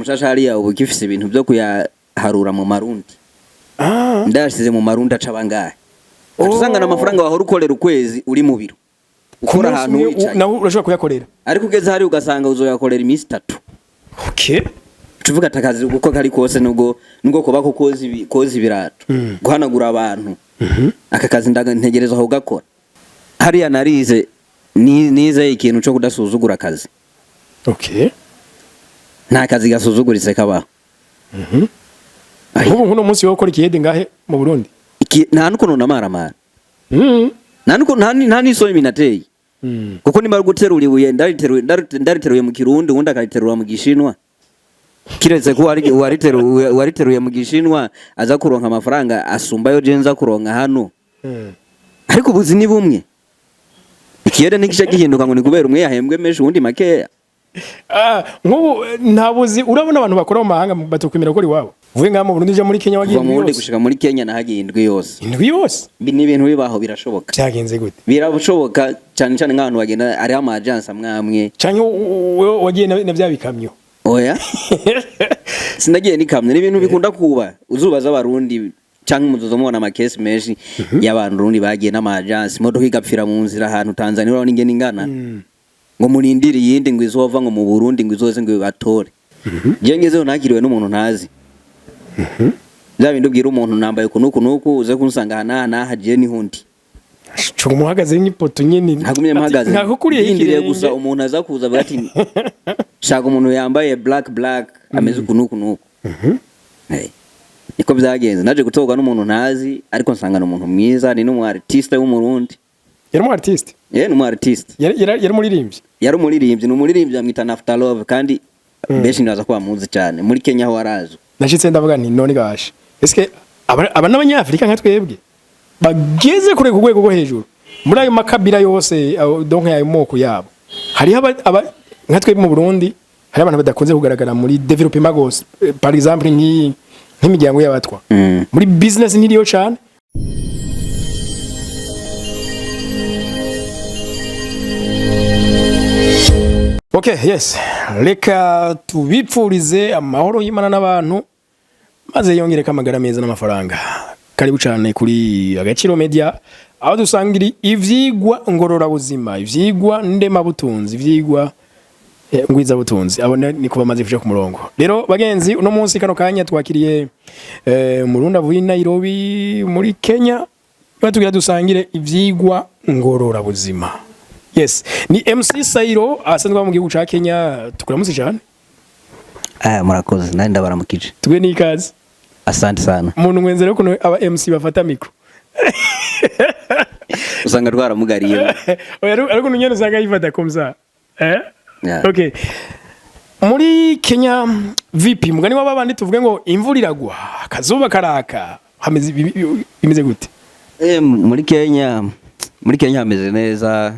mushasha hariya ubu gifise ibintu byo kuyaharura mu marundi ndashize mu marundi acabangaye usanga amafaranga wahora ukorera ukwezi uri mu biro ukora ahantu wicaye naho urashobora kuyakorera ariko ugeze hari ugasanga uzoyakorera iminsi 3 okay tuvuga atakazi uko kari kose nubwo kuba ko kozi birato guhanagura abantu aka kazi ntegereza aho gakora hariya narize nize ikintu cyo kudasuzugura akazi okay nta kazi gasuzuguritse kabaho ubu nkuno munsi wo gukora ikiyede ngahe mu Burundi nta nuko namaramara nta nuko nta nisoye minateye kuko nimara guterura ibuye ndariteruye mu Kirundi ubundi akariterura mu Gishinwa kiretse ko wariteruye mu Gishinwa aza kuronka amafaranga asumbayo jenza kuronka hano ariko ubuzi ni bumwe ikiyede nikisha gihinduka ngo ni kubera umwe yahembwe menshi ubundi makeya nk'ubu ntabuzi urabona abantu bakora mu mahanga batukwimira ko ari wabo vuye ngaha mu Burundi je muri Kenya wagiye mu Burundi gushika muri Kenya nahagiye indwi yose ni ibintu bibaho birashoboka byagenze gute birashoboka cyane cyane nk'abantu bagenda ari ama agence amwamwe cyane wagiye na byabikamyo oya sinagiye nikamye n'ibintu bikunda kuba uzubaza abarundi cyangwa umuzozo mubona amakesi menshi y'abantu rundi bagiye n'ama agence imodoka igapfira mu nzira ahantu Tanzania urabona ingene ingana ngo murindire yindi ngo izova ngo mu Burundi ngo izoze ngo batore je ngezeho nakiriwe n'umuntu ntazi bya bindi ubwira umuntu nambaye kunuku uze kunsanga hana hagiye ni hundi cyo muhagaze nk'ipoto nyene ntagumye muhagaze nkakuriye yindiriye gusa umuntu aza kuza bati shaka umuntu yambaye black ameze kunuku niko byagenze naje gutorwa n'umuntu ntazi ariko nsangana umuntu mwiza ni n'umu artiste w'umurundi yari mu artiste ni mu artiste yari muririmbyi ni umuririmbyi amwita After Love kandi benshi ndaza kwa muzi cyane muri Kenya ho warazo nashitse ndavuga nti none gashe eske aba n'abanyafrika nka twebwe bageze kure ku rwego rwo hejuru muri ayo makabira yose donc ayo moko yabo hari nka twebwe mu Burundi hari abantu badakunze kugaragara muri development gose par exemple nk'imiryango y'abatwa muri business n'iriyo cyane Okay, yes. Reka tubipfurize amahoro y'Imana n'abantu maze yongere kamagara meza n'amafaranga. Karibu cyane kuri Agaciro Media aho dusangira ivyigwa ngorora buzima, ivyigwa ndema butunzi, ivyigwa ngwiza butunzi. Abone niko bamaze kuje ku murongo. Rero bagenzi uno munsi kano kanya twakiriye Murundi avuye Nairobi muri Kenya batugira dusangire ivyigwa ngorora buzima. Yes, ni MC Sairo asanzwe mu gihugu ca Kenya tukuramuze cyane. Murakoze nandi ndabaramukije. Tugwe ni ikaze. Asante sana. Umuntu mwenze rero kuno aba MC bafata mikro. Usanga rwaramugariye. Ariko nunyene usanga yifata komza. Yeah. Okay. Muri Kenya VP mugani wa babandi tuvuge ngo imvura iragwa akazuba karaka hameze bimeze gute? Muri Kenya hameze neza.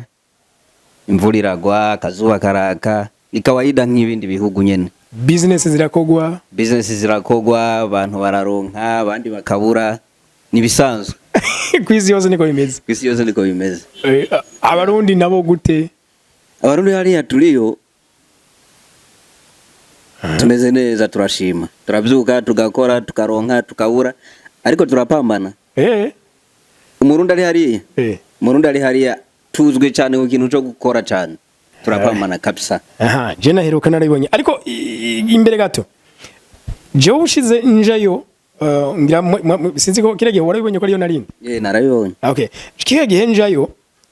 Imvura iragwa akazuba karaka ni kawaida nk'ibindi bihugu nyene. Business zirakogwa abantu bararonka abandi bakabura ni bisanzwe. Kwisi yose niko bimeze. Abarundi nabo gute? Abarundi hariya turiyo tumeze neza turashima. Turabyuka tugakora tukaronka tukabura ariko turapambana. Umurundi ari hariya. Umurundi ari hariya tuzwe cyane ku kintu cyo gukora cyane turapambana kabisa. Je naheruka naribonye ariko imbere gato je ubushize njayo ngira sinzi ko kirege warabibonye ko ariyo narindi. Narabibonye. Okay, kirege njayo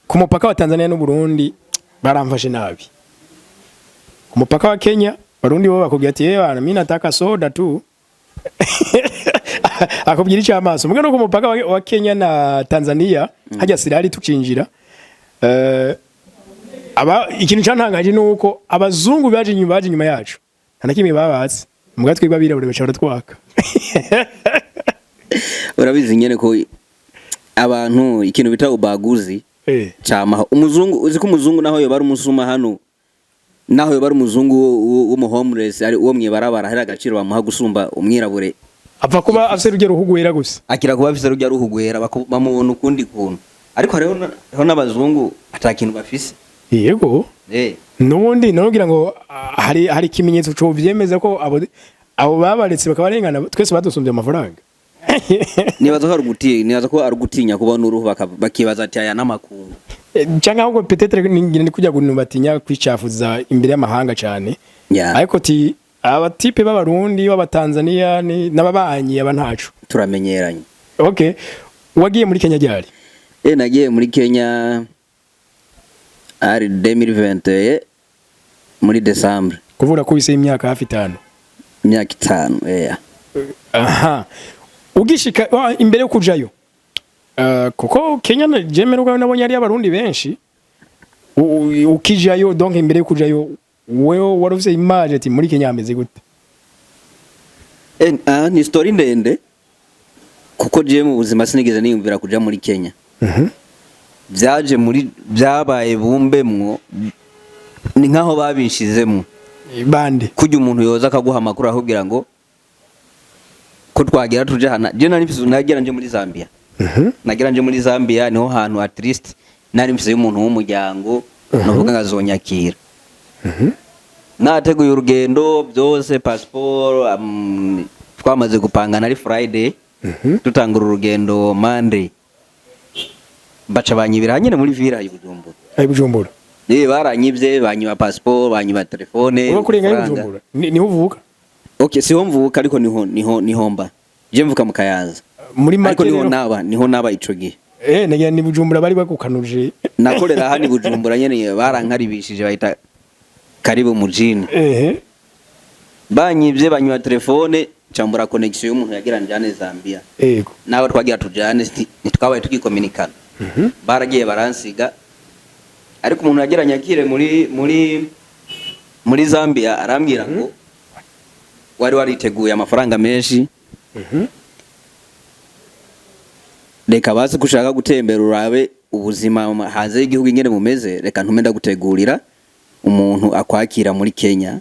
ku mupaka wa Tanzania n'u Burundi baramfashe nabi. Ku mupaka wa Kenya Barundi bo bakubwiye ati bana mimi nataka soda tu. Akubwira icyamaso mugano ku mupaka wa Kenya na Tanzania hajya sirari tukinjira ikintu cyantangaje nuko abazungu baje nyuma yacu ntanakimwe babatse mugatwe babirabure bacara twaka. Urabizi nyene ko abantu ikintu bita ubaguzi cyama umuzungu uzi ko umuzungu naho yo bari umusuma hano naho yo bari umuzungu wo homeless ari uwo mwibarabara hari agaciro bamuha gusumba umwirabure apfa kuba afise rugero ruhugwera gusa akira kuba afise rugero ruhugwera bamubona ukundi kuntu ariko hariho n'abazungu atakintu bafise yego nubundi nogira ngo hari kimenyetso cyo vyemeza ko abo babaretse bakabarengana twese badusumbye amafaranga. Nibaza ko ari gutinya kubona uruhu bakibaza ati aya namakungu cyangwa ahubwo peut-être ni kujya gunubatinya kwicafuza imbere y'amahanga cyane. Ariko ti abatipe b'abarundi b'abatanzania n'ababanyi aba ntacu turamenyeranye. Okay, wagiye muri Kenya ryari? Nagiye muri Kenya ari 2020 muri December. Kuvura ko bise imyaka hafi 5. Imyaka 5 aha. Ugishika imbere yo kujayo. Kuko Kenya na jemeruka nabonye ari abarundi benshi. Ukijayo donc imbere yo kujayo wewe warufise image ati muri Kenya ameze gute? Ni story ndende. Kuko je mu buzima sinigeze niyumvira kuja muri Kenya. Byaje muri byabaye bumbemwo ni nkaho babinshizemo bande kujya umuntu yoza akaguha makuru ahubwira ngo ko twagira tuje hana je nari mfise nagera nje muri Zambia. Nagera nje muri Zambia niho hantu at least nari mfise umuntu w'umuryango novuga ngazonyakira. Nateguye urugendo byose passport twamaze gupangana ari Friday. Tutangura urugendo Monday. Baca banyibira nyene muri vira y'Ibujumbura. Bujumbura. Baranyivye banyiba passport, banyiba telefone. Uba kurenga y'Ibujumbura. Niho uvuka? Okay, siho mvuka ariko niho mba. Je mvuka mu Kayanza. Muri make niho naba ico gihe. Nagira ni Bujumbura bari bakukanuje. Nakorera hani Bujumbura nyene barankaribishije bahita karibu mujini. Banyivye banyiba telefone. Chambura connection y'umuntu yagira njane Zambia. Yego. Nawe twagira tujane nitwabaye tukikomunikana. Baragiye baransiga. Ariko umuntu yagira nyakire muri Zambia arambwira ngo wari wariteguye amafaranga menshi. Reka base kushaka gutembera urabe ubuzima hanze y'igihugu ingene mumeze, reka ntumenda gutegurira umuntu akwakira muri Kenya.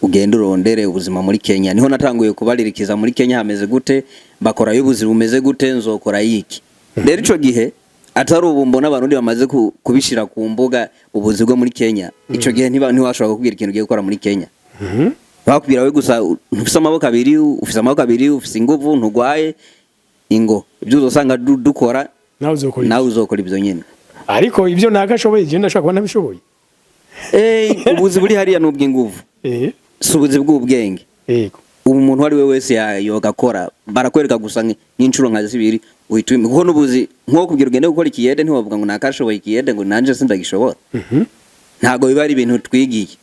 Ugenda urondere ubuzima muri Kenya. Niho natanguye kubaririkiza muri Kenya hameze gute, bakora y'ubuzima bumeze gute, nzokora yiki. Rero ico gihe atari ubumbo n'abarundi bamaze kubishira ku mbuga ubuzi bwo muri Kenya. Ico gihe ntiwashobora kubwira ikintu ugiye gukora muri Kenya. Bakubwira we gusa ufise amaboko abiri, ufise inguvu, ntugwaye ingo. Ibyo uzosanga dukora nawe uzokora ibyo nyene. Ariko ibyo nakashoboye je ndashaka kubona bishoboye. Ubuzi buri hariya n'ubw'inguvu. Subuzi bw'ubwenge. Yego. Umuntu ari we wese yogakora barakwereka gusa nk'incuro nka zibiri uhitwime kuko nubuzi nko kubwira ugende gukora ikiyede ntiwavuga ngo nakashoboye ikiyede ngo nanje sindagishobora. Ntago biba ari ibintu twigiye.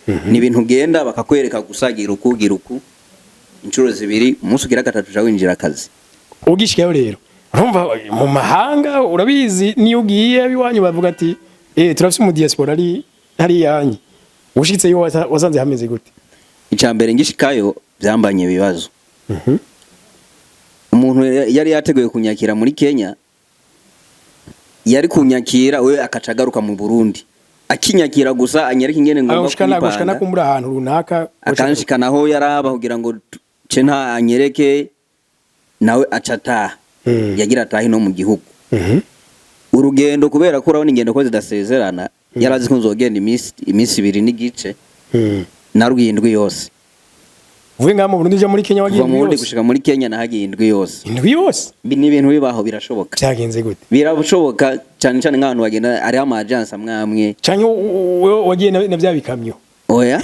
Ni ibintu ugenda bakakwereka gusagira uku incuro zibiri umunsi ugira gatatu ja winjira akazi. Ugishikayo rero urumva mu mahanga urabizi niyo ugiye biwanyu bavuga ati turafise mu diaspora ari yanyi. Ushitse yo wasanze hameze gute? Icambere ngishikayo byambanye ibibazo. Umuntu yari yateguye kunyakira muri Kenya yari kunyakira we akacagaruka mu Burundi. Akinyakira gusa anyereka ingene ngomba gushikana kumbura ahantu runaka akanshikana aho yaraba kugira ngo ce nta anyereke nawe acata. Yagira atahi no mu gihugu. Urugendo kubera ko urabona ingendo ko zidasezerana yarazi ko nzogenda iminsi 2 n'igice. Narwiye indwi yose. Uvuye ngamo Burundi je muri Kenya wagiye yose. Gushika muri Kenya nahagiye indwi yose. Indwi yose? Ni ibintu bibaho birashoboka. Cyagenze gute? Birashoboka cyane nk'abantu bagenda ari ama agence amwamwe. Cyane wagiye na bya bikamyo. Oya.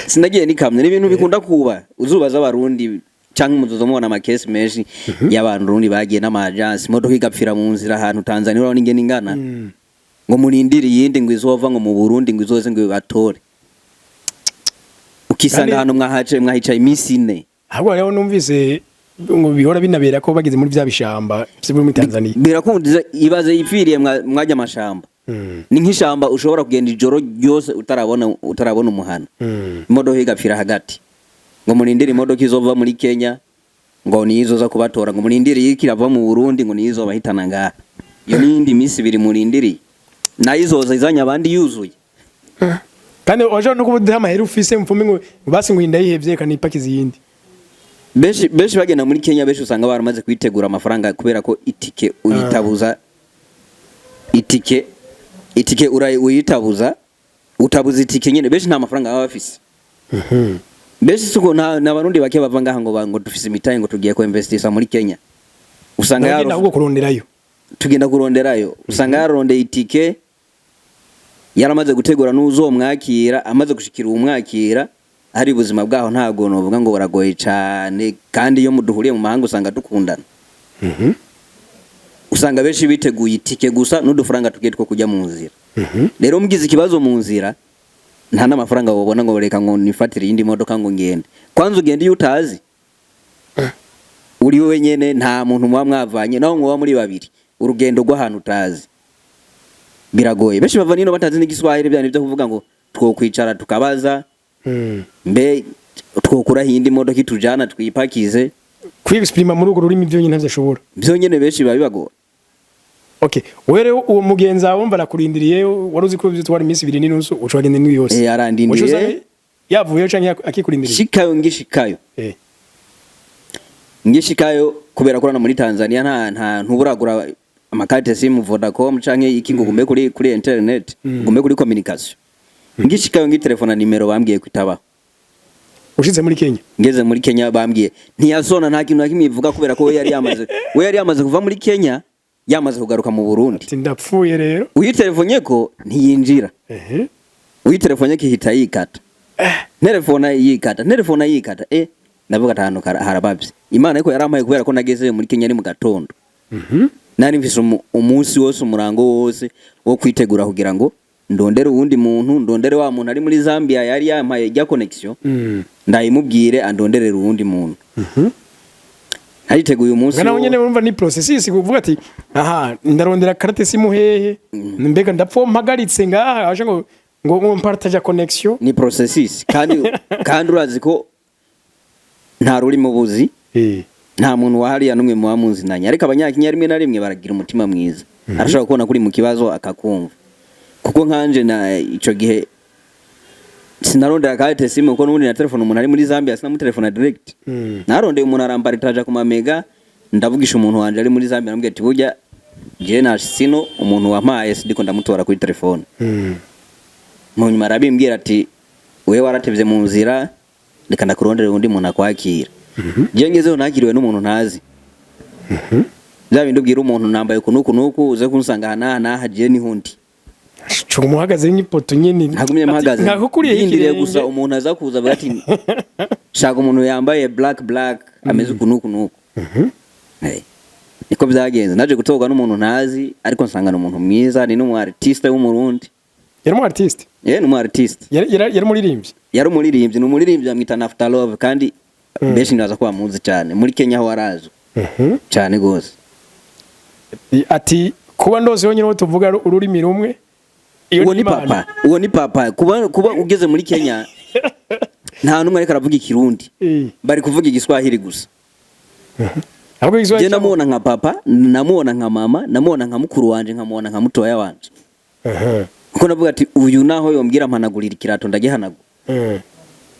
Sinagiye ni kamyo ni ibintu bikunda kuba. Uzubaza abarundi cyangwa umuzozo mubona ama case menshi y'abantu Burundi bagiye n'ama agence imodoka igapfira mu nzira ahantu Tanzania urabona ingene ingana. Ngo murindire yindi ngo izova ngo mu Burundi ngo izoze ngo batore. Ukisanga hano mwahicaye iminsi 4. Ahubwo rero numvise ngo bihora binabera ko bageze muri bya bishamba byo muri Tanzania. Birakundiza ibaze ipfiriye mwajya amashamba. Ni nk'ishamba ushobora kugenda ijoro ryose utarabona umuhana. Imodoka igapfira hagati. Ngo murindire imodoka izova muri Kenya ngo nizoza kubatora ngo murindire yikirava mu Burundi ngo nizo bahitana ngaha. Iyo nindi minsi 2 murindiri. Nayizoza izanya abandi yuzuye. Kandi waje no kubudeha amahera ufise mfumi ngo basi ngo indayihevye kandi ipakiza yindi. Benshi bagenda muri Kenya benshi usanga baramaze kwitegura amafaranga kubera ko itike uyitabuza itike itike uyitabuza utabuza itike nyene beshi nta mafaranga baba bafise beshi suko n'abarundi bake bava ngaha ngo dufise imitahe ngo tugiye ko investisa muri Kenya usanga yaro nabwo kuronderayo tugenda kuronderayo usanga yarondeye itike yaramaze gutegura n'uzo mwakira amaze gushikira umwakira hari ubuzima bwaho ntago novuga ngo baragoye cyane kandi iyo muduhuriye mu mahanga usanga dukundana usanga benshi biteguye itike gusa n'udufaranga tugiye two kujya mu nzira rero mugize ikibazo mu nzira nta n'amafaranga wabona ngo reka ngo nifatire iyindi modoka ngo ngende kwanza ugende iyo utazi uri wenyene nta muntu muba mwavanye naho muba muri babiri urugendo rw'ahantu utazi biragoye benshi bava nino batazi n'igiswahili byane byo kuvuga ngo twokwicara tukabaza mbe twokura hindi modoka itujana twipakize kwibisprima muri ugo rurimi byo nyine ntazashobora byo nyene benshi babibagora. Okay, were uwo mugenza wumva nakurindiriye waruzi ko byo twari iminsi 2 n'inunsu ucwagende ni yose yarandindiriye yavuye canke akikurindiriye shikayo ngishikayo kubera korana muri Tanzania nta ntuburagura amakarte simu Vodacom canke ikingo gume kuri internet gume kuri communication ngishikayo ngitelefona nimero bambwiye kwitaba ushize muri Kenya ngeze muri Kenya bambwiye ntiyasona nta kintu nakimivuga kubera ko we yari yamaze kuva muri Kenya yamaze kugaruka mu Burundi ndapfuye rero uyitelefonye ko ntiyinjira uyitelefonye ko hita yikata telefona yikata ndavuga atanu harababye Imana iko yarampaye kubera ko nageze muri Kenya ni mu gatondo nari mfise umunsi wose umurango wose wo kwitegura kugira ngo ndondere uwundi muntu ndondere wa muntu ari muri Zambia yari yampaye ya connection ndayimubwire andonderera uwundi muntu hariteguye umunsi ngana nyene urumva ni processes kuvuga ati aha ndarondera carte simu hehe mbega ndapfo mpagaritse ngaha aje ngo mpartage connection ni processes kandi urazi ko nta ruri mu buzi nta muntu wahari ya numwe mu bamuzinanya ariko abanyakinya rimwe na rimwe baragira umutima mwiza arashaka kubona kuri mu kibazo akakumva kuko nkanje na ico gihe sinarondera carte simu ko n'ubundi na telefone umuntu ari muri Zambia sina telefone direct narondeye umuntu aramparitaje ku mamega ndavugisha umuntu wanje ari muri Zambia nambwiye ati burya je na sino umuntu wampaye sidiko ndamutora kuri telefone mu nyuma arabimbwira ati wewe waratevye mu nzira reka ndakurondera undi muntu akwakira je ngezeho nakiriwe n'umuntu ntazi ndabindubwira umuntu nambaye kunuku uze kunsanga hana hagiye ni hundi cyo muhagaze n'ipoto nyene ntagumye mpagaze nkakuriye yindire gusa umuntu aza kuza bati shaka umuntu yambaye black ameze kunuku niko byagenze naje gutorwa n'umuntu ntazi ariko nsanga n'umuntu mwiza ni n'umu artiste w'umurundi yari mu artiste n'umu artiste yari umuririmbyi n'umuririmbyi amwita After Love kandi benshi ndaza ko bamuzi cyane muri Kenya ho arazo cyane gose ati kuba ndose yonyine tuvuga ururimi rumwe uwo ni papa kuba ugeze muri Kenya nta numwe ariko aravuga ikirundi bari kuvuga igiswahili gusa je namubona nka papa namubona nka mama namubona nka mukuru wanje nkamubona nka mutoya wanje kuko navuga ati uyu naho yombwira mpanagurira ikirato ndagihanagura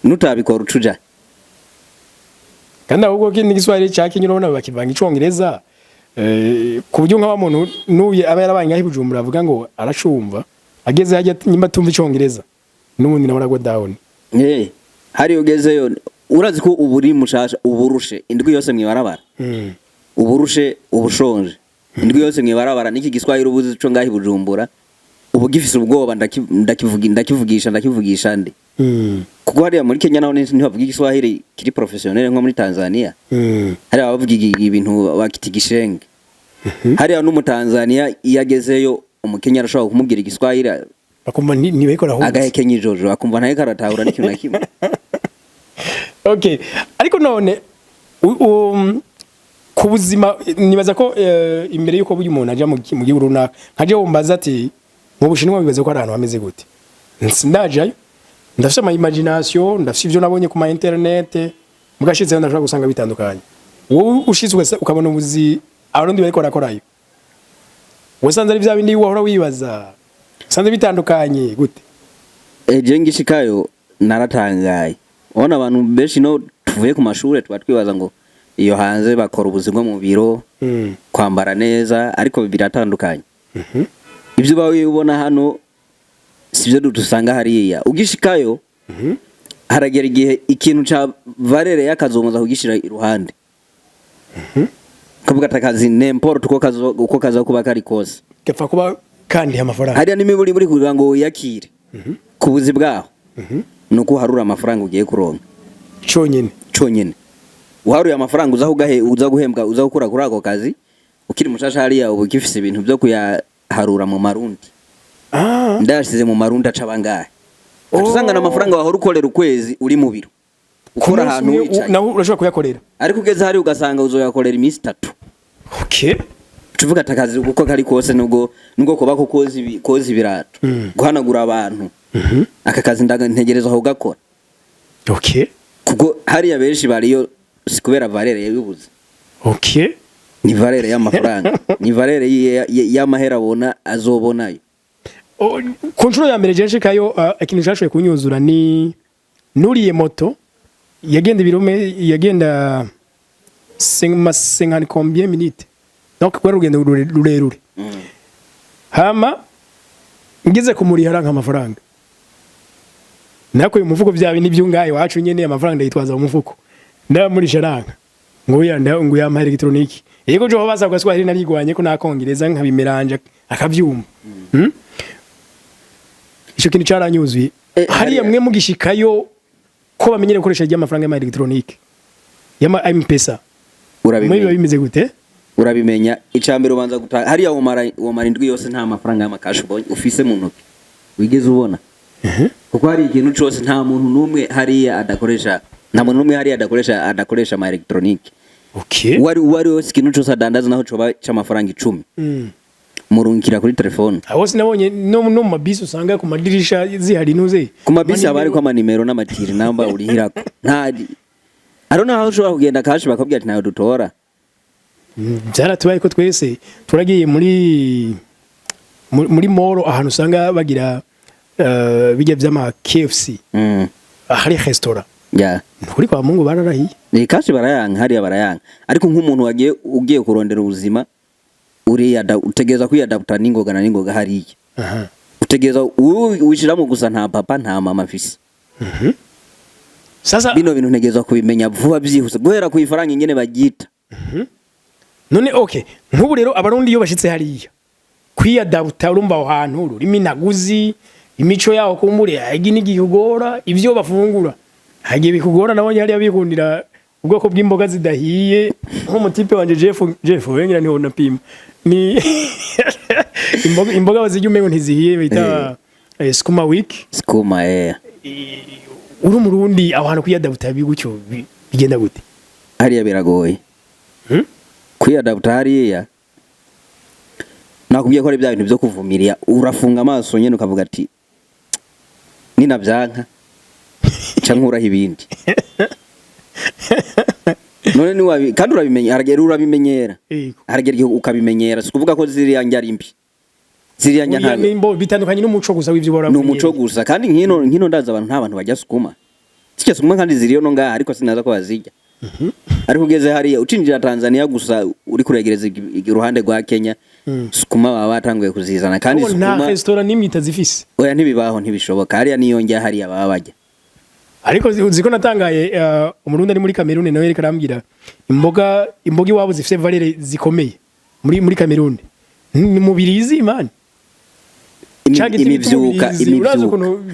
nutabikora ucuja kandi ahubwo kindi giswahili cyake nyirona bakivanga icongereza ku buryo nk'aba muntu nuye aba yarabanye aho Bujumbura avuga ngo aracumva ageze hajya nyimba tumva icongereza n'ubundi nawe aragwa down hari ugezeyo urazi ko uburi mushasha uburushe indwi yose mwibarabara uburushe ubushonje indwi yose mwibarabara niki giswahili ubuzi cyo ngahi Bujumbura ubu gifise ubwoba ndakivugisha ndi kuko hariya muri Kenya naho ntibavuga igiswahili kiri professionnel nko muri Tanzania hari abavuga ibintu bakitigishenge hariya no mu Tanzania iyagezeyo umukenya arashobora kumubwira igiswahili akumva niwe ko raho agahekenya ijojo akumva ntaye karatahura n'ikintu nakimwe okay ariko none ku buzima nibaza ko imbere yuko buyu umuntu aja mu gihugu runaka nkaje wumbaza ati mu Bushinwa bibaze ko ari ahantu hameze gute ndajayo ndafite ama imagination ndafite ivyo nabonye ku ma internet mugashitse ndashaka gusanga bitandukanye wowe ushizwe ukabona ubuzi abarundi bariko rakorayo wasanze ari bya bindi wahora wibaza sanze bitandukanye gute je ngishikayo naratangaye ubona abantu benshi no tuvuye ku mashure twibaza ngo iyo hanze bakora ubuzima mu biro kwambara neza ariko biratandukanye ibyo bawe ubona hano sivyo dusanga hariya ugishikayo haragera igihe ikintu ca valere yakazomuza kugishira iruhande kavuga atakazi n'importe uko kaza kuba kari kose gapfa kuba kandi amafaranga hariya nimiburi buri kugira ngo yakire kubuzi bwaho nuko harura amafaranga ugiye kuronka cyonyine uharuye amafaranga uza guhembwa uza gukura kuri ako kazi ukiri mushasha hariya ubu gifise ibintu byo kuyaharura mu marundi ndashize mu marundi acabangahe atuzangana amafaranga wahora ukorera ukwezi uri mu biro ukora ahantu wicaye nawe urashobora kuyakorera ariko ugeze hari ugasanga uzoyakorera iminsi 3 tuvuga atakazi uko kari kose nubwo ko bako kozi birato guhanagura abantu aka kazi ntegereza aho gakora kuko hariya benshi bariyo sikubera valere yabibuze ni valere y'amafaranga ni valere y'amahera abona azobonayo ku nshuro ya mbere jeje kayo ikintu cyashoboye kunyuzura ni nuriye moto yagenda 50 combien minutes donc kwa rugendo rurerure hama ngize kumurihara nk'amafaranga nako umufuko byawe n'ibyungaye wacu nyene amafaranga yitwaza mu mufuko ndamurisha ranka ngo yampa electronique yego jo baza kwa swahili narigwanye ko nakongereza nkabimeranja akavyuma ico kintu caranyuzuye hariya mwe mugishikayo ko bamenyere gukoresha ry'amafaranga ya electronique yama M-Pesa urabimenya bimeze gute urabimenya icambere ubanza gutanga hariya wo marindwi yose nta mafaranga y'amakashi ubonye ufise mu ntoki wigeze ubona kuko hari ikintu cyose nta muntu numwe hariya adakoresha ama electronique wari wose ikintu cyose adandaza naho coba c'amafaranga 10 murungikira kuri telefone aho sinabonye no mu mabisi usanga ku madirisha zihari nuze ku mabisi abari kwa manimero n'amatiri namba urihirako ntadi arona aho ushobora kugenda kashi bakabwira ati nayo dutora byaratubaye ko twese turagiye muri moro ahantu usanga bagira bijya by'ama KFC hari restaurant kuri kwa Mungu bararahiye ni kashi barayanga hariya barayanga ariko nk'umuntu ugiye kurondera ubuzima utegeza kwiyadapta n'ingoga hariya utegeza wishiramo gusa nta papa nta mama afise sasa bino bintu ntegeza kubimenya vuba byihuse guhera ku ifaranga ingene bagita none nk'ubu rero abarundi iyo bashitse hariya kwiyadapta urumva aho hantu rurimo inaguzi imico yaho kumbure hagi n'igihugora ivyo bafungura hagi bikugora nabonye hariya bikundira ubwoko bw'imboga zidahiye nk'umutipe wanje Jeff wengira niho napima ni imboga bazijya umengo ntizihiye bita skuma wiki uri umurundi aho hantu kwiyadapta bigucyo bigenda gute hariya biragoye kwiyadapta hariya nakubwiye ko ari bya bintu byo kuvumirira urafunga amaso nyene ukavuga ati nina byanka cankuraho ibindi none ni wabi kandi urabimenyera haragera ukabimenyera sikuvuga ko ziriya njari mbi ziriya njya ntabwo bitandukanye n'umuco gusa w'ivyo bora n'umuco gusa kandi nkino ndaza abantu nta bantu bajya sukuma sike sukuma kandi ziriyo no ngaha ariko sinaza ko bazijya ariko ugeze hariya ucinjira Tanzania gusa uri kuregereza iruhande rwa Kenya sukuma baba batanguye kuzizana kandi sukuma nta restaurant n'imita zifise oya ntibibaho ntibishoboka hariya niyo njya hariya baba bajya ariko ziko natangaye umurundi ari muri Cameroon nawe reka rambira imboga iwabo zifite valere zikomeye muri Cameroon ni mubirizi imani imivyuka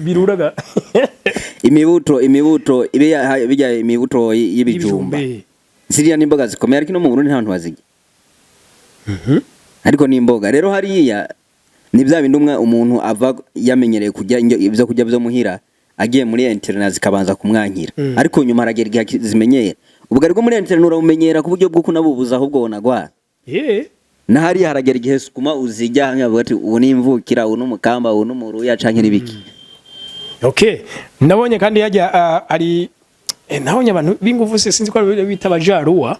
biruraga imibuto bijya imibuto y'ibijumba ziriya nimboga zikomeye ariko no mu Burundi nta bantu bazijya ariko ni imboga rero hariya ni bya bindi umuntu ava yamenyereye kujya ibyo kujya byo muhira agiye muri internet zikabanza kumwankira ariko nyuma aragera igihe zimenyera ubwo ariko muri internet uramumenyera ku buryo bwo kunabubuza ahubwo wonagwa na hariya haragera igihe sukuma uzijya nkavuga ati ubu ni imvukira ubu n'umukamba ubu n'umuruya canke n'ibiki nabonye kandi yajya ari nabonye abantu b'ingufu sinzi ko bita abajaruwa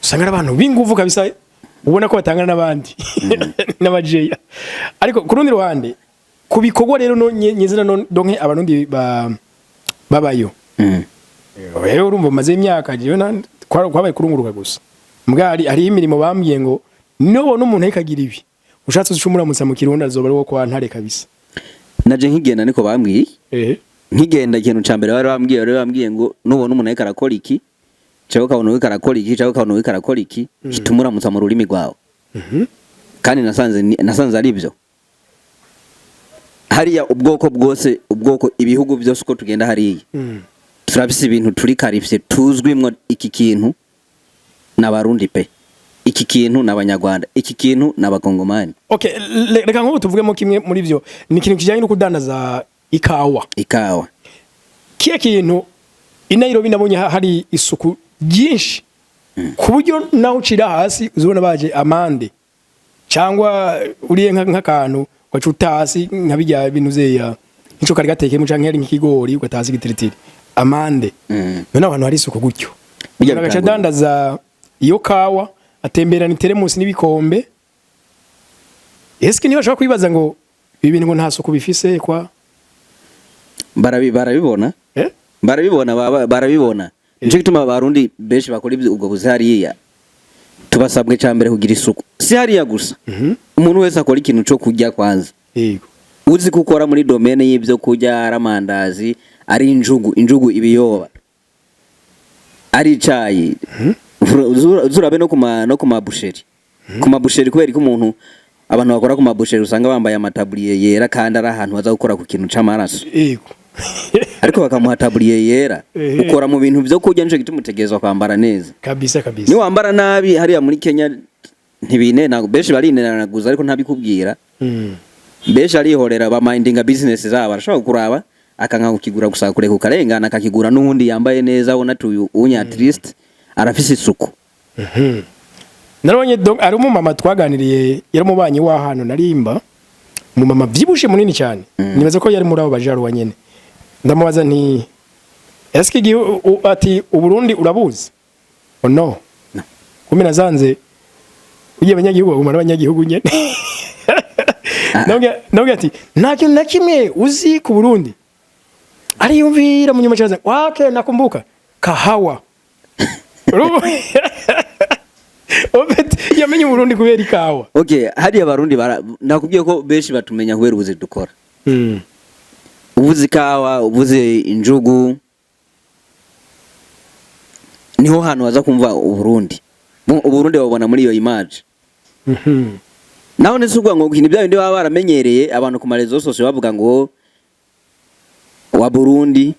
usanga ari abantu b'ingufu kabisa ubona ko batangana n'abandi n'abajeya ariko ku rundi ruhande kubikogwa rero no nyezina no donke abarundi babayo rero urumva maze imyaka je kwabaye kurunguruka gusa mbwa ari imirimo bambwiye ngo no n'umuntu ayikagira ibi ushatse ucumuramutsa mu kirundi azoba ari wo kwa Ntare kabisa. Naje nkigenda niko bambwiye. Nkigenda ikintu ca mbere bari bambwiye ngo nubona umuntu ariko arakora iki cyangwa ukabona ariko arakora iki cyangwa ukabona ariko arakora iki kitumuramutsa mu rurimi rwawe. Kandi nasanze ari byo. Hariya ubwoko bwose ibihugu byose uko tugenda hariya. Turabise ibintu turi karifye tuzwimwo iki kintu n'abarundi pe. Iki kintu n'abanyarwanda, iki kintu n'abakongomani. Okay, reka nko tuvugemo kimwe muri byo. Ni ikintu kijanye no kudandaza ikawa. Kiye kintu i Nairobi nabonye hari isuku ryinshi. Ku buryo naho ucira hasi uzobona baje amande. Cyangwa uriye nk'akantu wacuta hasi nkabijya bintu zeya. Nico kari gateke mu canke ari nk'ikigori ugatazi gitiritiri. Amande. None abantu hari isuku gutyo. Bagaca dandaza iyo kawa atembera ni teremusi n'ibikombe. Eske niba shaka kwibaza ngo ibi bintu ngo nta suku bifise kwa barabibona barabibona nico gituma abarundi benshi bakora ubwo buzi hariya tubasabwe cyambere kugira isuku si hariya gusa umuntu wese akora ikintu cyo kujya kwanza yego uzi gukora muri domaine y'ibyo kujya aramandazi ari injugu ibiyoba ari icayi uzurabe no kuma busheri kuma busheri kubera ko umuntu abantu bakora kuma busheri usanga bambaye amatabliye yera kandi ari ahantu baza gukora ku kintu c'amaraso yego ariko bakamuha tabliye yera ukora mu bintu byo kujya nje gitumutegezwa kwambara neza kabisa ni wambara nabi hariya muri Kenya ntibine nago beshi barinenanaguza ariko ntabikubwira beshi arihorera ba mindinga business zabo arashobora kuraba akanka kukigura gusa kureka ukarengana akakigura n'undi yambaye neza ubona tuyu unya at least arafise isuku. Narabonye ari umumama twaganiriye yari mubanyi w'ahantu narimba umumama byibushe munini cyane nibaza ko yari muri abo bajaru wanyene ndamubaza nti eske ati uburundi urabuzi no kumena zanze ugiye abanyagihugu bagumana abanyagihugu nyene nabwe ati nta kintu na kimwe uzi ku Burundi ariyumvira mu nyuma cyaza wake nakumbuka kahawa yamenye Burundi kubera ikawa. Okay, hadi abarundi nakubwiye ko benshi batumenya kubera ubuzi dukora. Ubuzi ikawa, ubuzi injugu. Niho hano waza kumva Uburundi. Uburundi babona muri iyo image. Naho nesugwa ngo kintu bya bindi baba baramenyereye abantu ku marezo sose bavuga ngo wa Burundi.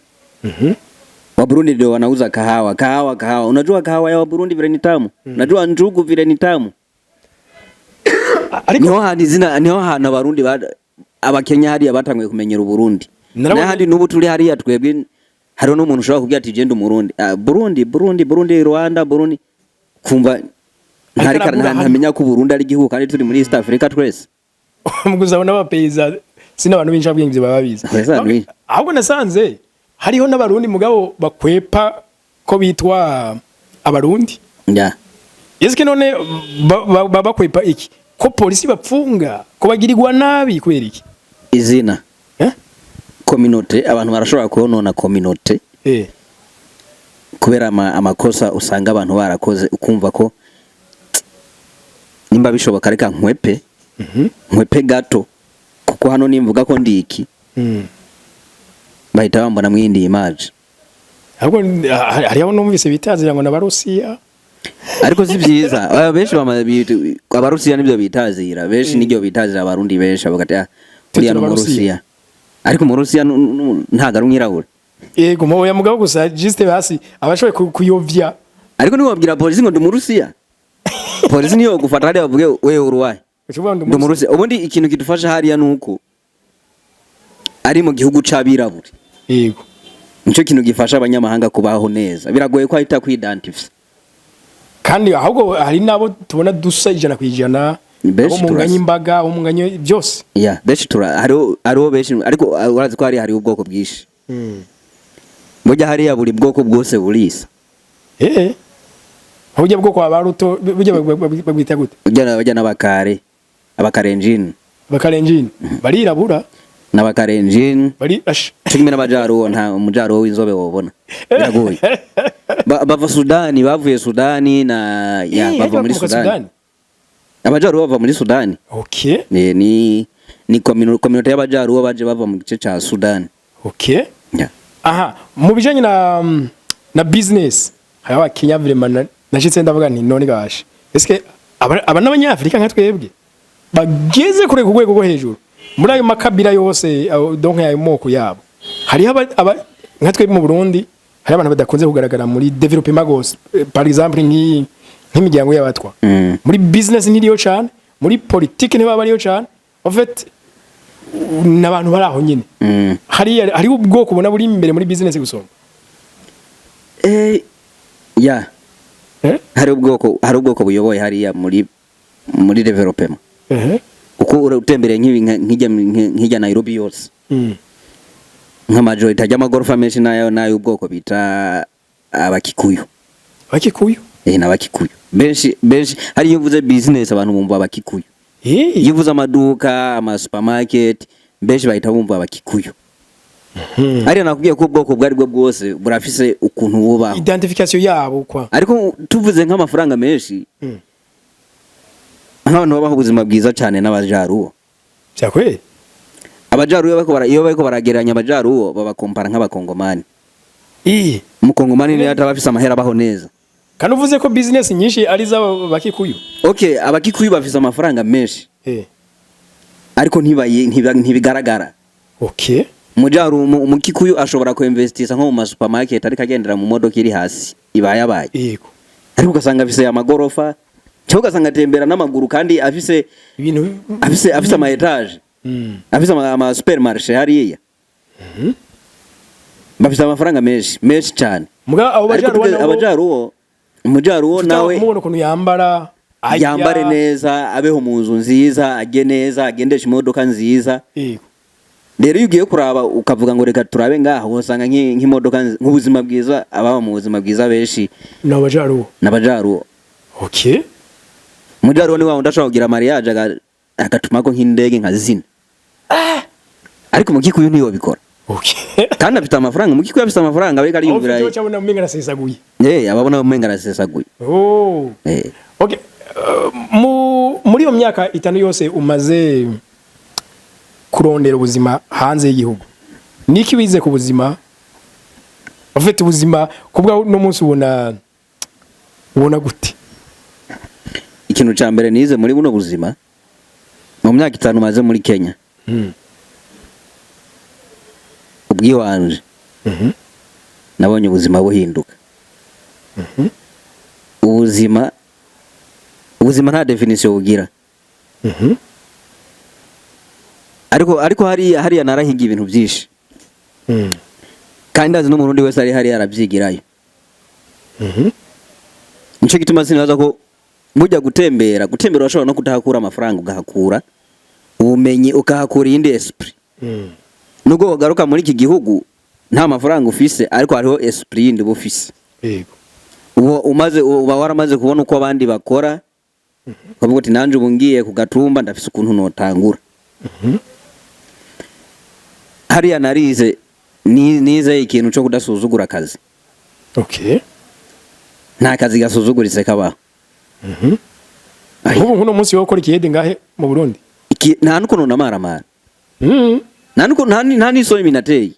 Wa Burundi ndio wanauza kahawa. Unajua kahawa ya wa Burundi vile ni tamu. Unajua njugu vile ni tamu. Niho hano abarundi abakenya hadi abatanguye kumenyera Burundi. Na hadi nubu turi hariya twebwe hari no umuntu ushobora kubwira ati genda umurundi. Burundi Rwanda Burundi kumva ntamenya ko Burundi ari igihugu kandi turi muri East Africa twese. Muguzabona abapeiza sina abantu b'incabwenge bababiza. Ahubwo nasanze hariho n'abarundi mugabo bakwepa ko bitwa abarundi. Yeske none bakwepa iki? Ko polisi bapfunga, ko bagirirwa nabi kwera iki? Izina. Community abantu barashobora konona community. Kubera amakosa usanga abantu barakoze ukumva ko nimba bishoboka reka nkwepe. Nkwepe gato kuko hano nimvuga ko ndi iki. Bahita bambona mwindi image. Ahubwo hari aho numvise bitazira ngo n'abarusiya. Ariko si byiza. Benshi abarusiya nibyo bitazira. Benshi nibyo bitazira abarundi benshi abagati uriya no Rusiya. Ariko mu Rusiya ntaga rumwirabura. Yego mo ya mugabo gusa juste basi abashoye kuyovya. Ariko ni wabwira polisi ngo ndi mu Rusiya. Polisi niyo gufata hali bavuge wewe uruwaye. Ndi mu Rusiya. Ubundi ikintu kidufasha hariya nuko ari mu gihugu c'abirabura. Yego. Nico kintu gifasha abanyamahanga kubaho neza. Biragoye ko ahita kwidentify. Kandi ahubwo hari nabo tubona dusa 100% umunganya imbaga umunganya byose. Yeah, beshi hariho beshi ariko urazi ko hari ubwoko bwishi. Mujya hariya buri bwoko bwose burisa. Hujya bwoko abaruto bujya bagwita gute? Bajya n'abakare. Abakarenjini. Bakarenjini. Barirabura. N'abakarenjini. Bari ash. Kimwe n'abajaro nta umujaro w'inzobe wobona. Biragoye. Bava Sudani bavuye Sudani na bava muri Sudani. Abajaruwo bava muri Sudani. Okay. Ni community y'abajaruwo baje bava mu gice ca Sudani. Okay. Yeah. Aha, mu bijanye na business haba Kenya vraiment nashitse ndavuga nti none gashe. Eske aba n'abanyafrika nka twebwe bageze kure ku rwego rwo hejuru muri ayo makabira yose donc ayo moko yabo. Hari nka twebwe mu Burundi hari abantu badakunze kugaragara muri development gose par exemple nk'imiryango y'abatwa. Muri business ntiriyo cyane, muri politique ntibaba ariyo cyane. En fait n'abantu bari aho nyine. Hari ubwoko ubona buri imbere muri business gusoma. Yeah. Hari ubwoko buyoboye hariya muri development. Uko urutembere nk'ijya Nairobi yose. Nka majority y'amagorofa menshi nayo ubwoko bita abakikuyu. Abakikuyu? N'abakikuyu. Benshi hari yuvuze business abantu bumva abakikuyu. Yuvuze amaduka, ama supermarket, benshi bahita bumva abakikuyu. Ari nakubwiye ko ubwoko bwari bwo bwose burafise ukuntu bubaho. Identification yabo kwa. Ariko tuvuze nk'amafaranga menshi. Nk'abantu babaho ubuzima bwiza cyane n'abajaruwo. Cyakwe? Abajaruwo iyo bariko barageranya abajaruwo babakompara nk'abakongomani. Umukongomani niyo atabafise amahera abaho neza. Kandi uvuze ko business nyinshi ari z'abakikuyu. Okay, abakikuyu bafise amafaranga menshi. Ariko ntibigaragara. Okay. Umukikuyu ashobora kuinvestisa nko mu supermarket ariko agendera mu modoka iri hasi ibayabaye. Yego. Ariko ugasanga afise amagorofa, cyangwa ugasanga atembera n'amaguru kandi afise ibintu afise ama etage. Afise ama supermarché hariya. Bafise amafaranga menshi cyane. Muga abo abajaruwo umujaruwo nawe umuntu kuntu yambare neza, abeho mu nzu nziza, ajye neza, agendesha imodoka nziza. Yego. Rero ugiye kuraba ukavuga ngo reka turabe ngaho usanga nk'imodoka nk'ubuzima bwiza ababa mu buzima bwiza benshi n'abajaruwo. Okay. Mujaruwo ni wa undashaka kugira mariage agatuma ko nk'indege nka zina. Ariko mukikuyu niyo bikora. Okay. Kandi afite amafaranga, mukikuyu afite amafaranga abeka ari yumvira. Cyo cyabona umenga arasesaguye. Ababona umenga arasesaguye. Okay. Muri iyo myaka 5 yose umaze kurondera ubuzima hanze y'igihugu. Niki wize ku buzima? Ufite ubuzima kubwa no munsi ubona gute? Ikintu cya mbere nize muri buno buzima mu myaka 5 maze muri Kenya. Ubwiwanje. Nabonye ubuzima buhinduka. Ubuzima nta definition bugira. Ariko hariya narahiga ibintu byinshi. Kandi ndazi n'umurundi wese ari hariya arabyigirayo. Nico gituma sinaza ko mujya gutembera urashobora no kutahakura amafaranga ugahakura ubumenyi ukahakura indi esprit. Nubwo ugaruka muri iki gihugu nta mafaranga ufise ariko hariho esprit yindi bufise. Yego. Uba waramaze kubona uko abandi bakora. Kavuga ati nanje ubungiye ku Gatumba ndafise ukuntu notangura. Hariya narize nize ikintu cyo kudasuzugura akazi. Okay. Nta kazi gasuzuguritse kabaho. Uno munsi wo gukora ikiyede ngahe mu Burundi? Nta nuko namaramara. Nta nisoni minateye.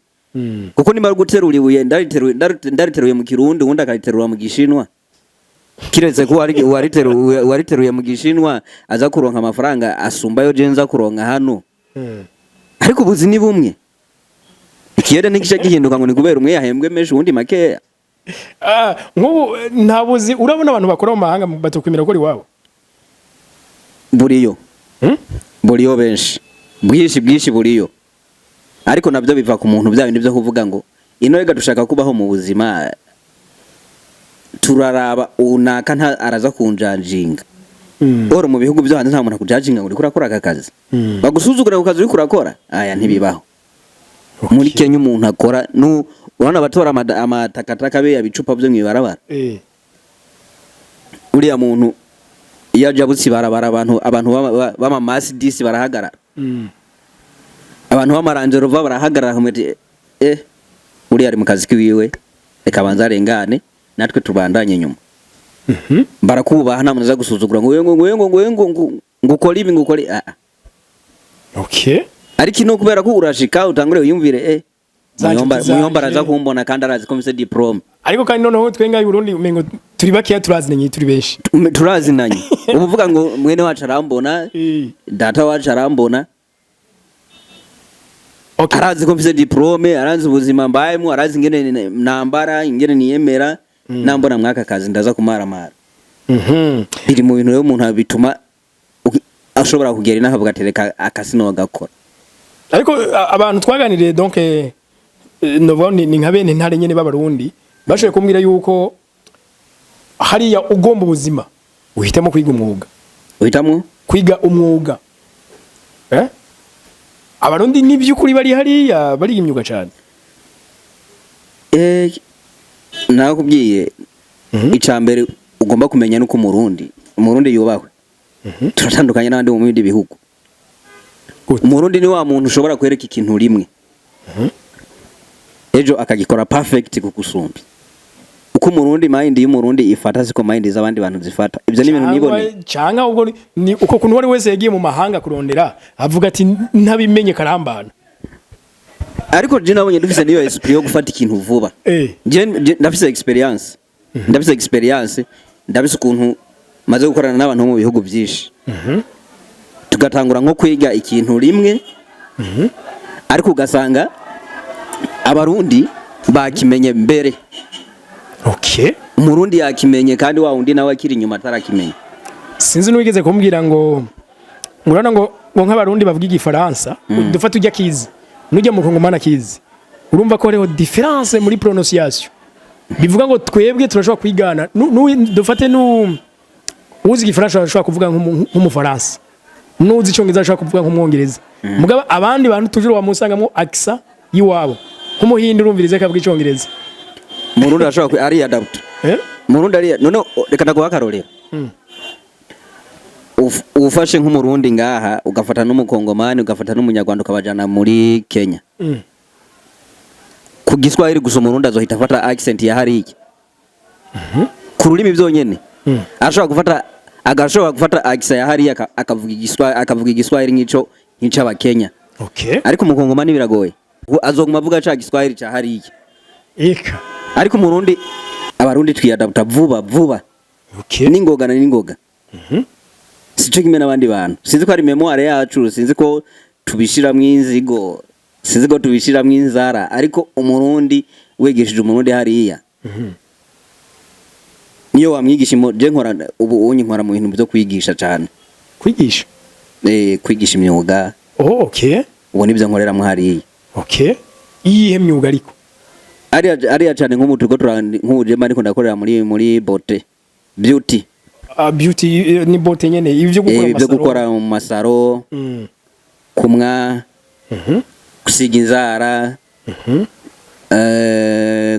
Kuko nimara guterura ibuye ndariteruye mu Kirundi undi akariterura mu Gishinwa. Kiretse ko wariteruye mu Gishinwa aza kuronka amafaranga asumbayo jenza kuronka hano. Ariko ubuzi ni bumwe. Ikiyede nigisha gihinduka ngo ni kubera umwe yahembwe menshi undi makeya. Nk'ubu ntabuzi urabona abantu bakora mu mahanga batukwimira ko ari wabo. Buriyo. Buriyo benshi. Bwishi buriyo. Ariko nabyo biva ku muntu bya bindi byo kuvuga ngo ino rega dushaka kubaho mu buzima turaraba unaka nta araza kunjanjinga. Oro mu bihugu byo hanze nta muntu akujajinga ngo uri kurakora akazi. Bagusuzugura ku kazi uri kurakora aya ntibibaho. Muri Kenya umuntu akora urabona batora amatakataka be yabicupa byo mwibarabara. Uriya muntu iyo ajabutsi barabara abantu bama Mercedes barahagarara. Abantu b'amaranjero barahagarara humete uriya ari mu kazi kiwiwe reka banza arengane natwe tubandanye nyuma. barakubaha nta muntu aza gusuzugura ngo ukora ibi ngo ukore okay ariko ino kubera ko urashika utangure uyumvire muyomba araza kumbona kandi arazi ko mfise diplome ariko kandi noneho twenga y'Uburundi umengo turi bakiya turazinanye turi benshi turazinanye uvuga ngo mwene wacu arambona data wacu arambona okay arazi ko mfise diplome arazi ubuzima mbayemo arazi ingene nambara ingene niyemera nambona mwaka kazi ndaza kumaramara biri mu bintu yo umuntu bituma ashobora kugera inaha bugatereka akasino gakora ariko abantu twaganiriye donc novoni ni nka bene ntare nyene b'abarundi bashoye kumbwira yuko hariya ugomba ubuzima uhitamo kwiga umwuga abarundi n'ivyukuri bari hariya bari imyuga cyane nakubwiye icambere ugomba kumenya nuko umurundi yubahwe turatandukanye n'abandi mu bindi bihugu umurundi ni wa muntu ushobora kwereka ikintu rimwe ejo akagikora perfect kukusumbi uko umurundi mind y'umurundi ifata siko mind z'abandi bantu zifata ivyo ni ibintu nibone cyanga ubwo ni uko kuntu wari wese yagiye mu mahanga kurondera avuga ati ntabimenye karambana ariko je nabonye dufise niyo esprit yo gufata ikintu vuba je ndafise experience ndabise ukuntu maze gukorana n'abantu mu bihugu byinshi tugatangura nko kwiga ikintu rimwe ariko ugasanga abarundi bakimenye mbere okay umurundi yakimenye kandi wa undi nawe akiri inyuma atarakimenye sinzi n'uwigeze kumbwira ngo urana ngo nk'abarundi bavuga igifaransa dufata ujya kizi nujya mu Kongomana kizi urumva ko hariho difference muri prononciation bivuga ngo twebwe turashobora kwigana dufate uzi igifaransa ashobora kuvuga nk'umufaransa nuzi icyongereza ashobora kuvuga nk'umwongereza mugaba abandi bantu tujuru wamusangamo accent yiwabo nk'umuhindi urumvirize akavuga icyongereza murundi ashobora ari adapt murundi ari none reka ndaguha akarorero ufashe nk'umurundi ngaha ugafata n'umukongomani ugafata n'umunyarwanda ukabajana muri Kenya ku Giswahili gusa umurundi azohita afata accent ya hariya ku rurimi byonyene agashobora gufata accent ya hariya akavuga Igiswahili nk'ico abakenya okay ariko umukongomani biragoye azoguma avuga ca Giswahili ca hariya ariko umurundi abarundi twiyadapta vuba okay n'ingoga sico kimwe n'abandi bantu sinzi ko ari memoire yacu sinzi ko tubishiramwe inzigo sinzi ko tubishiramwe inzara ariko umurundi wegeshije umurundi hariya niyo wamwigisha je nkora nkora mu bintu byo kwigisha cyane kwigisha imyuga okay ubu nibyo nkorera mu hariya okay iyihe myuga ariko ariya cyane nk'umutu ko nk'uje mari ko ndakorera muri beauty beauty ni bote nyene ivyo gukora mu masaro kumwa gusiga inzara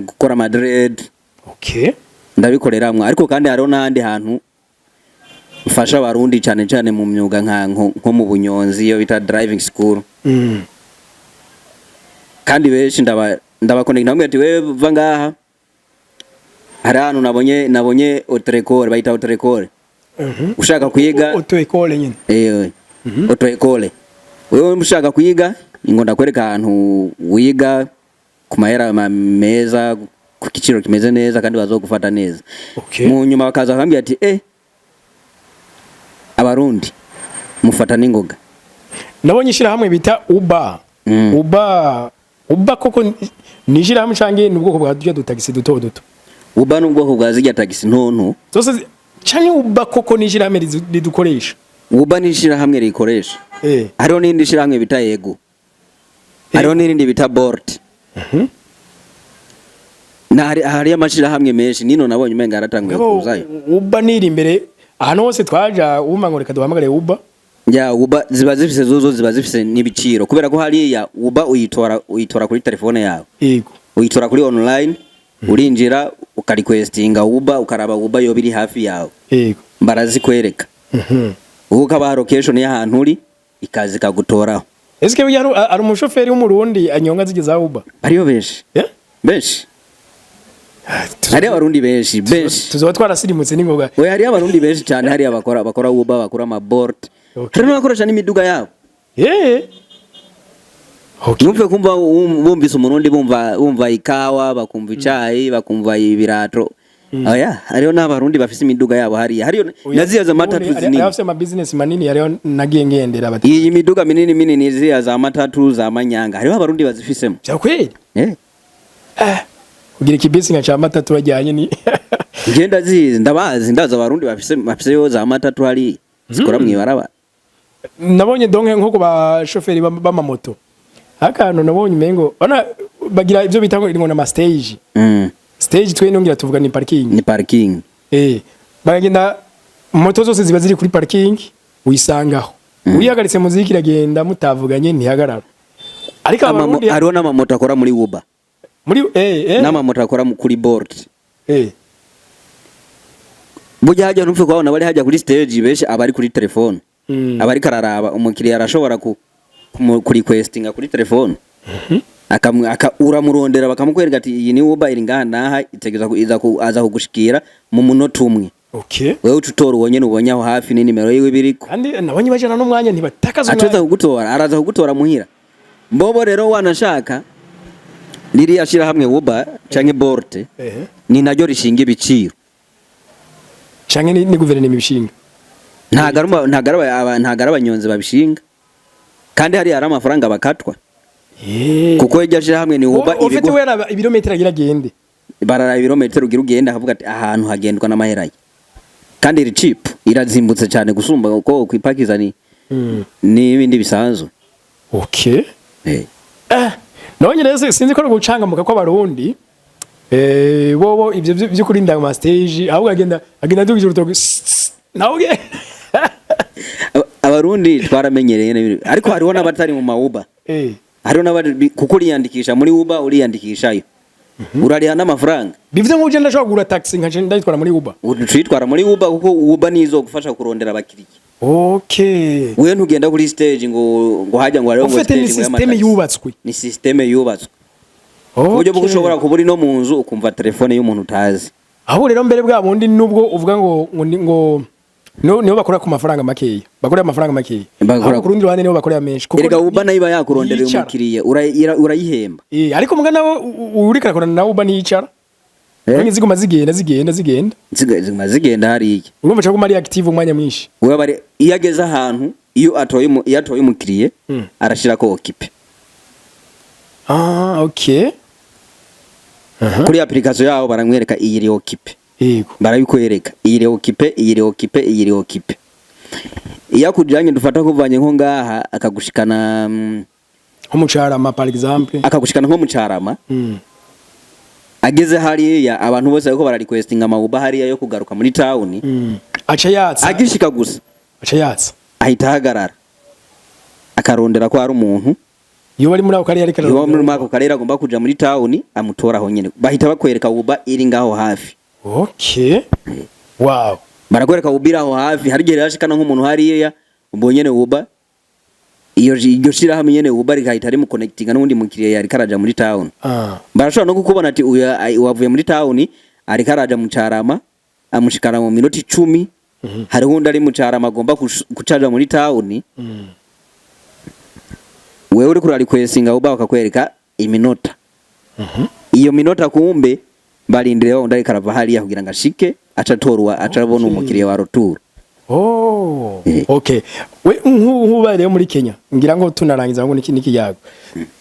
gukora madred okay ndabikoreramwe ariko kandi hariho n'ahandi hantu mfasha abarundi cyane cyane mu myuga nko mu bunyonzi iyo bita driving school kandi benshi ndabakoneka namwe ati wewe va ngaha hari hano nabonye auto-école bayita auto-école ushaka kwiga auto-école nyine auto-école wewe ushaka kwiga ngo ndakwereka ahantu wiga ku mahera meza ku kiciro kimeze neza kandi bazogufata neza mu nyuma bakaza bakambira ati abarundi mufata n'ingoga nabonye ishirahamwe bita Uba koko nishirahamwe cange n'ubwoko bwa dutaxi duto Uba n'ubwoko bwa zijya taxi ntonto zose canke Uba koko nishirahamwe ridukoresha Uba nishirahamwe rikoresha hariho n'indi shirahamwe bita Yego hariho n'irindi bita Bolt hari amashirahamwe menshi nino nabonye umenga aratanguye kuzayo Uba niri imbere ahantu hose twaja umanga reka duhamagare Uba ya Uba ziba zifise n'ibiciro kubera ko hariya Uba uyitora kuri telefone yawe yego uyitora kuri online urinjira ukariquestinga Uba ukaraba Uba yo biri hafi yawe yego barazikwereka ukaba location y'ahantu uri ikazi kagutoraho eske ari umushoferi w'umurundi anyonga zigeza Uba ariyo benshi benshi hari abarundi benshi tuzoba twarasirimutse ningoga we hari abarundi benshi cyane hari abakora Uber bakora ama Bolt hari n'abakoresha n'imiduga yabo numve kumva bumvise umurundi bumva ikawa bakumva icayi bakumva ibirato oya hariyo n'abarundi bafise imiduga yabo hariyo naziya za matatu zinini hariyo ama business manini hariyo nagiye ngendera bati iyi miduga minini ziya za matatu za manyanga hariyo abarundi bazifisemo bya kweli kugira ikibisi nka cha matatu rajyanye ni ngenda ndaza abarundi bafise yo za matatu hari zikora mwibaraba nabonye donke nko ba chauffeur b'amamoto akantu nabonye mengo bana bagira ivyo bita ngo na stage stage twe nongira tuvuga ni parking bagenda moto zose ziba ziri kuri parking uyisangaho uyihagaritse muziki iragenda mutavuganye ntihagarara ariko abarundi hariho n'amamoto akora muri Uber n'amamoto akora kuri Bolt burya hajya nupfe kwabona bari hajya kuri stage beshe abari kuri telefone abari kararaba umukiriya arashobora ku requestinga kuri telefone uramurondera bakamukwereka ati iyi ni Uber iri ngaha naha itegeza aza kugushikira mu munota umwe wewe ututora ubonye nubonye aho hafi ni nimero yiwe biriko kandi nabonye bajana n'umwanya ntibatakaza umwanya ateza kugutora araza kugutora muhira mbobo rero wanashaka niri ashira hamwe Uber canke Bolt ni naryo rishinga ibiciro canke ni guverinoma ibishinga ntagara abanyonzi babishinga kandi hari amafaranga bakatwa kuko ijya ashira hamwe ni Uber ufite wera ibirometero agira gende barara ibirometero ugira ugenda akavuga ati ahantu hagendwa n'amahera kandi iri cheap irazimbutse cyane gusumba uko kwipakiza ni ibindi bisanzwe nabonye rero sinzi ko gucangamuka kw'abarundi bobo ivyo byo kurinda ama stage ahubwo agenda dugije urutoki nawe abarundi twaramenyereye ariko hariho n'abatari mu Uber hariho n'abari kuko uriyandikisha muri Uber uriyandikishayo urariha n'amafaranga bivuze ngo ugenda ashobora kugura taxi nka je ndayitwara muri Uber utwitwara muri Uber kuko Uber nizo gufasha kurondera abakiriya we ntugenda kuri stage ngo hajya ngo hariho ngo stage system yubatswe ni system yubatswe uburyo bwo ushobora kuburi no mu nzu ukumva telefone y'umuntu utazi aho rero mbere bwa bundi nubwo uvuga ngo niho bakora ku mafaranga makeya bakorera amafaranga makeya ku rundi ruhande niho bakorera menshi erega Uber nayo bayakuronderera umukiriya urayihemba ariko muga nawe uri karakorana na Uber niyicara ziguma zigenda hariya urumva cyangwa ari active umwanya mwinshi we bari iyo ageze ahantu iyo atoye umukiriya arashira ko okipe kuri application yaho baramwereka iyi iri okipe barabikwereka iyi iri okipe iya kujanye dufata kuvanye nko ngaha akagushikana nko mucarama par exemple akagushikana nko mucarama ageze hariya abantu bose ariko bararequestinga ama Uber hariya yo kugaruka muri town aca yatsa agishika gusa aca yatsa ahita hagarara akarondera ko ari umuntu iyo bari muri ako karere ariko iyo muri ako karere agomba kuja muri town amutora aho nyene bahita bakwereka Uber iri ngaho hafi wow barakwereka Uber aho hafi hari gihe yashikana nk'umuntu hariya ubonye ne Uber iyo shira hamwe nyene Uber ikahita ari mu connectinga n'undi mukiriya yari karaja muri town barashobora no kukubona ati wavuye muri town ari karaja mu Carama amushikana mu minota 10 hari hundi ari mu Carama agomba kucaja muri town wewe uri kuri requestinga Uber bakakwereka iminota iyo minota kumbe barindire wao ndari karava hariya kugira ngo ashike acatorwa acabona umukiriya wa retour we nk'ubaye muri Kenya ngira ngo tunarangiza ngo niki yago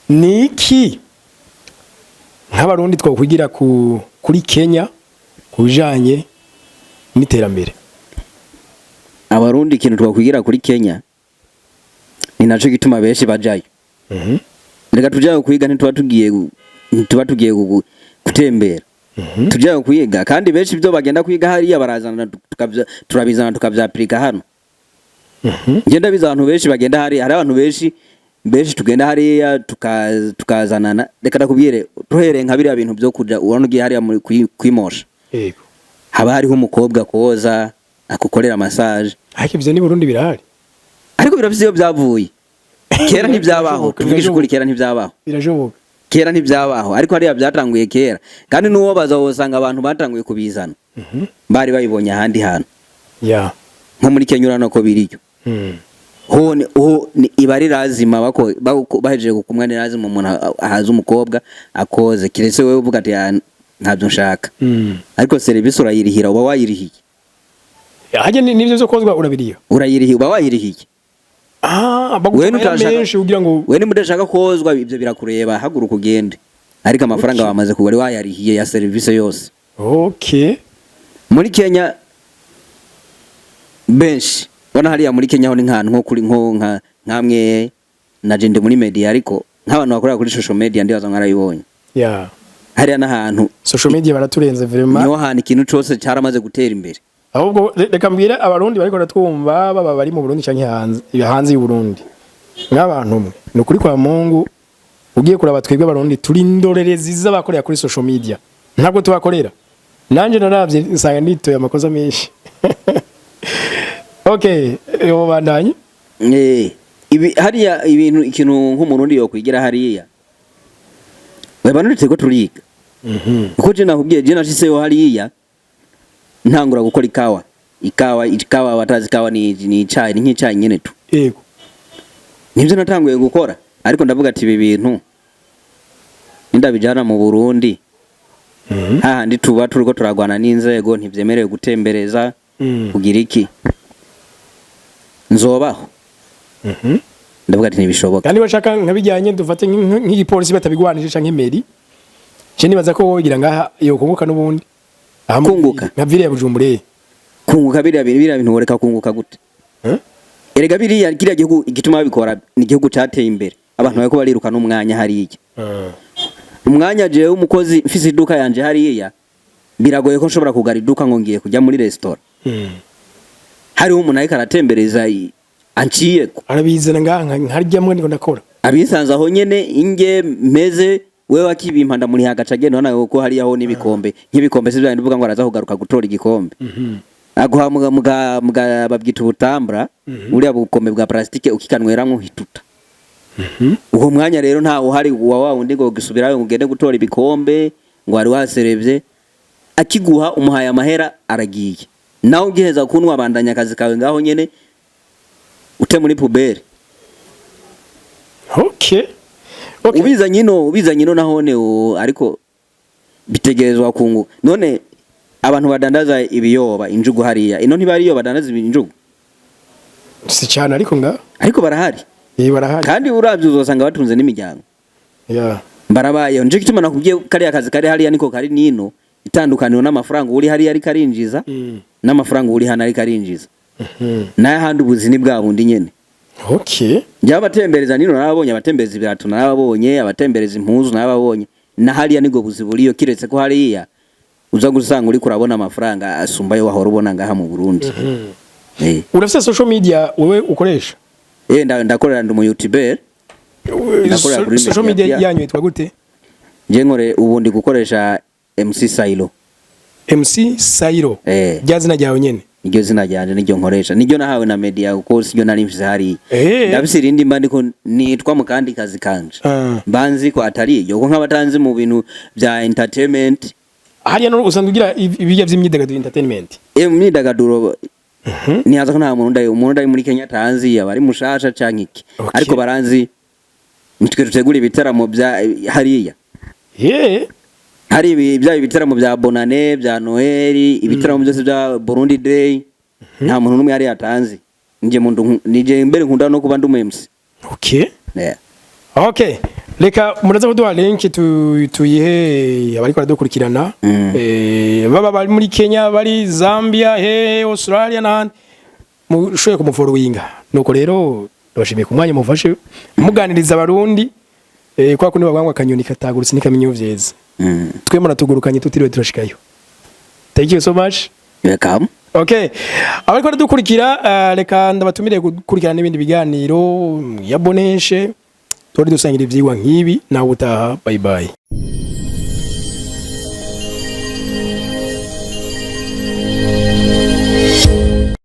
niki nk'abarundi twakwigira kuri Kenya kujanye n'iterambere abarundi ikintu twakwigira kuri Kenya ni naco gituma benshi bajayo reka tujayo kwiga ntituba tugiye gutembera tujayo kwiga kandi benshi byo bagenda kwiga hariya barazana turabizana tukavyaplika hano ngenda biza abantu benshi bagenda hariya hari abantu benshi tugenda hariya tukazanana reka nakubwire tuhere nka biriya bintu byo kuja urano giye hariya muri kwimosha haba hariho umukobwa koza akukorera massage ariko ivyo ni Burundi birahari ariko birafise iyo byavuye kera ntibyabaho tuvugisha ukuri kera ntibyabaho birashoboka kera ntibyabaho ariko hariya byatanguye kera kandi nuwo bazawusanga abantu batanguye kubizana bari bayibonye ahandi hantu nko muri Kenya urano ko biriyo ho ni ibari lazima bako bahejeje gukumwa ni lazima umuntu ahaza umukobwa akoze kiretse wewe uvuga ati ntabyo nshaka ariko service urayirihira uba wayirihiye haje nivyo zo kozwa urayirihiye uba wayirihiye bagutanga menshi ugira ngo we nimudashaka kozwa ibyo birakureba haguruka ugende ariko amafaranga bamaze kuba ari wayarihiye ya service yose muri Kenya benshi bona hariya muri Kenya ho ni nkantu nko kuri nkamwe na jende muri media ariko nk'abantu bakorera kuri social media ndibaza mwarayibonye hariya n'ahantu social media baraturenze vraiment niho hantu ikintu cyose cyaramaze gutera imbere ahubwo reka mbwira abarundi bariko ratwumva baba bari mu Burundi canke hanze y'u Burundi nk'abantu mwe no kuri kwa Mungu ugiye kuraba twebwe abarundi turi ndorerezi z'abakorera kuri social media ntabwo tubakorera nanje naravye nsanga nitoye amakosa menshi yo bandanye ibi hariya ibintu ikintu nk'umurundi yo kwigira hariya we banurite ko turiga uko je nakubwiye je nashiseyo hariya ntangura gukora ikawa batazi ikawa ni icyayi ni nk'icyayi nyene tu yego nivyo natanguye gukora ariko ndavuga ati ibi bintu ndabijana mu Burundi hahandi tuba turiko turagwana n'inzego ntivyemerewe gutembereza kugira iki nzobaho ndavuga ati ntibishoboka kandi bashaka nkabijyanye dufate nk'igipolisi batabigwanije canke meri je nibaza ko wogira ngaha yo kunguka n'ubundi kunguka nkavire Bujumbure kunguka biriya bintu woreka kunguka gute erega biriya kiriya gihugu igituma babikora ni igihugu cyateye imbere abantu bariko bariruka n'umwanya hariya umwanya jewe umukozi mfise iduka yanje hariya biragoye ko nshobora kugara iduka ngo ngiye kujya muri restaurant hari umuntu ariko aratembereza anciye arabizana ngaha nkaryamwe niko ndakora abisanza aho nyene inge meze wewe akibimpanda muri hagaca genda nawe ko hariya ho nibikombe nk'ibikombe sivyo ndivuga ngo araza kugaruka gutora igikombe aguha muga babyita ubutambra uriya bukombe bwa plastike ukikanweramwo hituta uwo mwanya rero nta uhari wa wundi ngo gisubirayo ngende gutora ibikombe ngo ari waserevye akiguha umuhaye amahera aragiye nawe ugiheza kunwa bandanya akazi kawe ngaho nyene ute muri pubere ubiza nyino nahone ariko bitegerezwa kungu none abantu badandaza ibiyoba injugu hariya ino ntibariyo badandaza injugu si cyane ariko barahari barahari kandi uravye uzosanga batunze n'imiryango barabaye nje kituma nakubwiye kari akazi kari hariya niko kari nino itandukaniro n'amafaranga uri hariya ari karinjiza n'amafaranga uri hana ari karinjiza naye handi ubuzini bwa bundi nyene njya abatembereza nino nababonye abatembereza ibiratu nababonye abatembereza impuzu nababonye na hariya nigo buziburiyo kiretse ko hariya uza gusanga uri kurabona amafaranga asumba yo wahora ubona ngaha mu Burundi urafise social media wewe ukoresha ndakorera ndi mu YouTuber social media yanyu itwa gute je nkore ubundi gukoresha MC Sairo ryazina ryawe nyene iryo zina ryanje niryo nkoresha niryo nahawe na media kuko siryo nari mfise hari ndabise irindi mba ndiko nitwa mu kandi kazi kanje mbanzi ko atari iryo ko nk'abatanzi mu bintu bya entertainment hariya no usanga ugira ibijya by'imyidagaduro entertainment imyidagaduro nihaza ko nta umuntu ndari muri Kenya tanzi abari mushasha canke iki ariko baranzi nitwe tutegura ibitaramo bya hariya hari ibitaramo bya Bonane bya Noel ibitaramo byose bya Burundi Day nta muntu numwe yari yatanze nije mbere nkunda no kuba ndumu MC reka muraza kuduha link tuyihe abari ko dukurikirana baba bari muri Kenya bari Zambia Australia n'ahandi mushoye kumuforwinga nuko rero ndabashimiye ku mwanya mufashe muganiriza abarundi kwa kundi bagwangwa kanyoni katagurutse nikamenyo vyeze twemwe natugurukanye tutiriwe turashikayo thank you so much welcome abari ko dukurikira reka ndabatumire gukurikirana n'ibindi biganiro yaboneshe tori dusangira ivyigwa nk'ibi nawe utaha bye bye